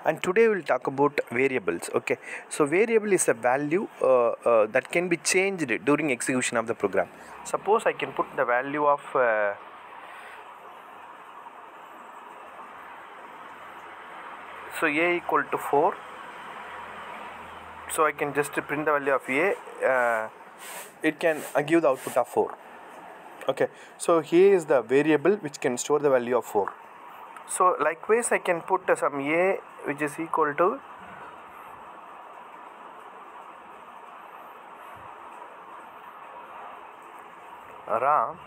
And today we'll talk about variables. Okay, so variable is a value that can be changed during execution of the program. Suppose I can put the value of so a equal to 4, so I can just print the value of a, it can give the output of 4. Okay, so here is the variable which can store the value of 4. So likewise I can put some a which is equal to Ram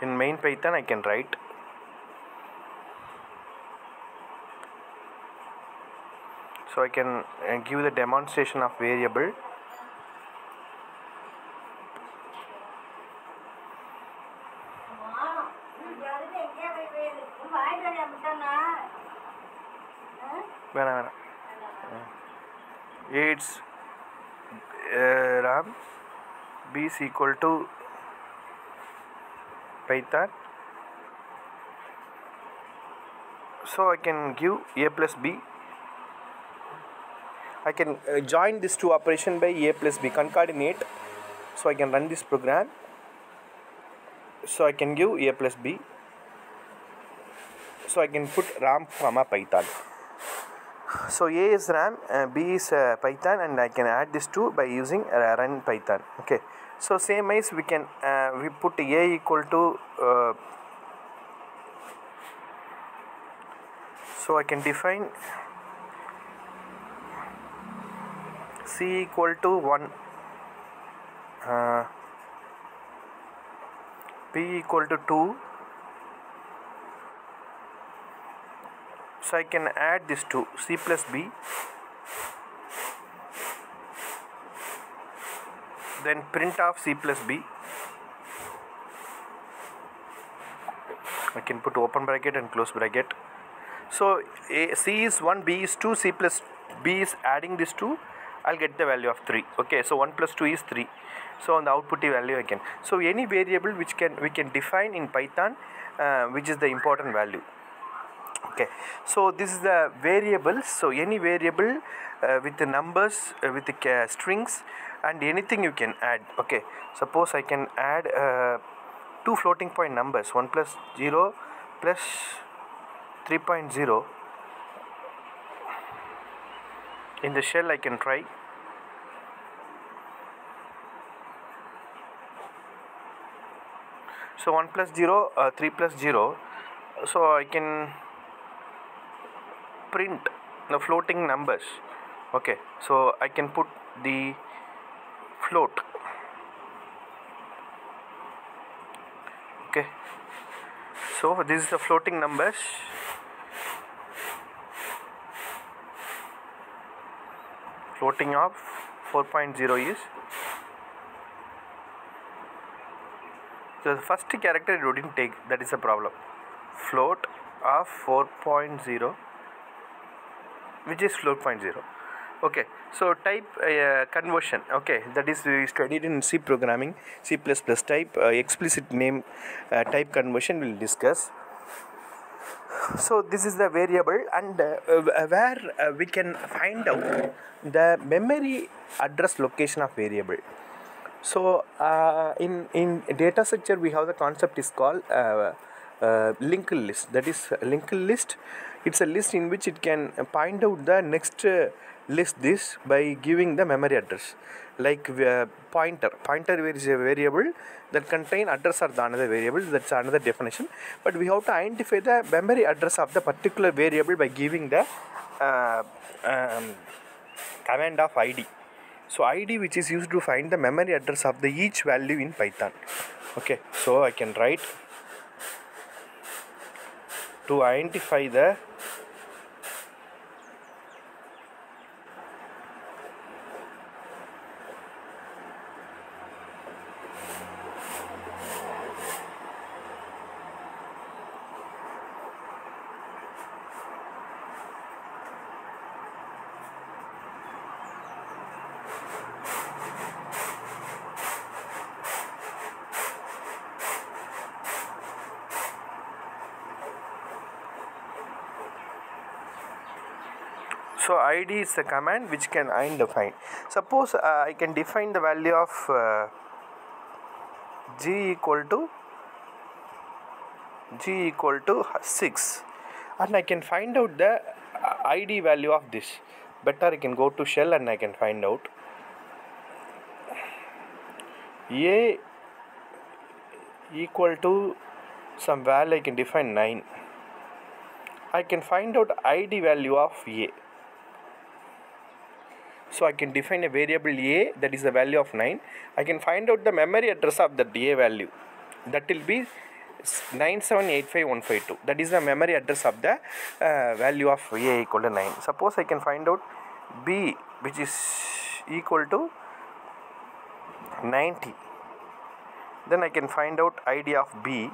in main Python. I can write so I can give the demonstration of variable. It's Ram b is equal to Python, so I can give a plus b. I can join these two operation by a plus b, concatenate, so I can run this program. So I can give a plus b, so I can put Ram comma Python. So a is Ram, b is Python, and I can add this two by using run Python. Okay, so same as we can we put a equal to so I can define c equal to 1, p equal to 2, so I can add this to c plus b, then print of c plus b. I can put open bracket and close bracket. So c is 1, b is 2, c plus b is adding this 2, I'll get the value of 3. Okay, so 1 plus 2 is 3. So on the output value I can. So any variable which we can define in Python, which is the important value. Okay, so this is the variables. So any variable with the numbers, with the strings, and anything you can add. Okay, suppose I can add two floating point numbers, 1 plus 0 plus 3.0. in the shell I can try. So 1 plus 0, 3 plus 0, so I can print the floating numbers. Okay, so I can put the float. Okay, so this is the floating numbers. Floating of 4.0 is, so the first character you didn't take, that is a problem. Float of 4.0, which is float 0.0. Okay, so type conversion. Okay, that is we studied in C programming, C++ type explicit name type conversion we'll discuss. So this is the variable, and where we can find out the memory address location of variable. So in data structure we have the concept is called linked list. That is linked list. It's a list in which it can find out the next list this by giving the memory address. Like pointer is a variable that contain address of the another variable. That's another definition. But we have to identify the memory address of the particular variable by giving the command of id. So id, which is used to find the memory address of the each value in Python. Okay, so I can write to identify the So id is the command which can define. Suppose I can define the value of g equal to 6, and I can find out the id value of this. Better I can go to shell and I can find out a equal to some value. I can define 9. I can find out id value of a. So I can define a variable a, that is the value of 9. I can find out the memory address of that a value. That will be 9785152. That is the memory address of the value of a equal to 9. Suppose I can find out b, which is equal to 90. Then I can find out id of b.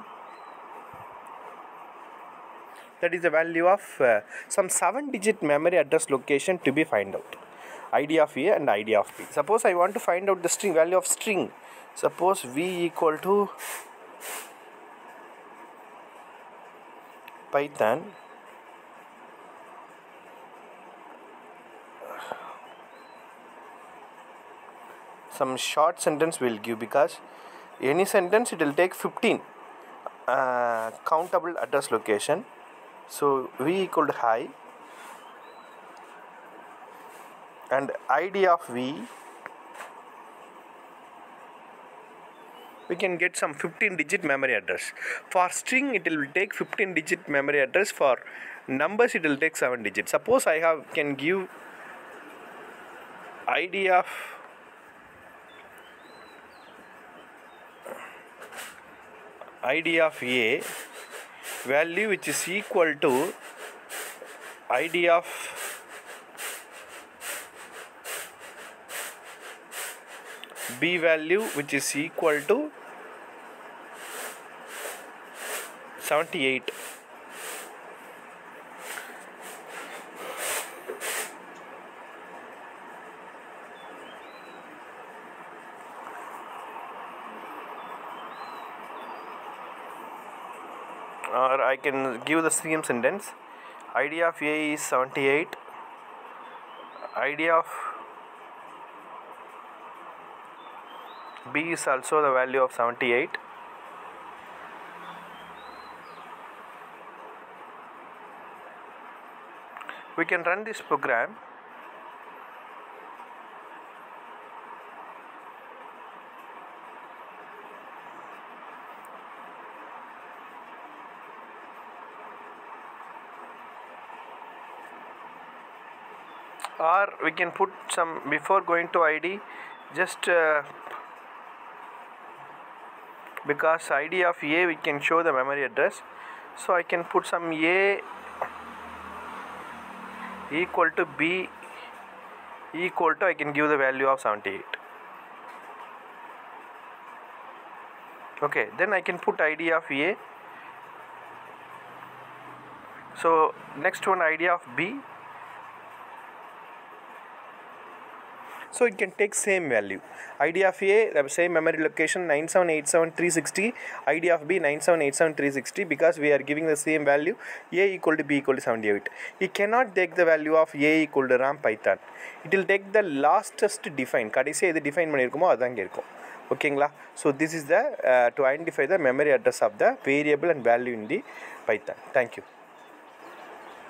That is the value of some 7-digit memory address location to be find out. id of a and id of b. Suppose I want to find out the string value of string. Suppose v equal to Python some short sentence will give, because any sentence it will take 15 countable address location. So v equal to high and id of v, we can get some 15-digit memory address. For string it will take 15-digit memory address. For numbers it will take 7 digits. Suppose I can give id of a value which is equal to id of b value which is equal to 78. Or I can give the same sentence. id of a is 78. id of b is also the value of 78. We can run this program. Or we can put some, before going to id, just because id of a we can show the memory address, so I can put some a equal to b equal to, I can give the value of 78. Okay, then I can put id of a. So next one, id of b. So it can take same value. id of a, the same memory location 9787360, id of b 9787360, because we are giving the same value, a equal to b equal to 78. It cannot take the value of a equal to RAM Python. It will take the lastest define. கடைசி எது define பண்ணிருக்குமோ அதாங்க இருக்கும். ஓகேங்களா? So this is the to identify the memory address of the variable and value in the Python. Thank you.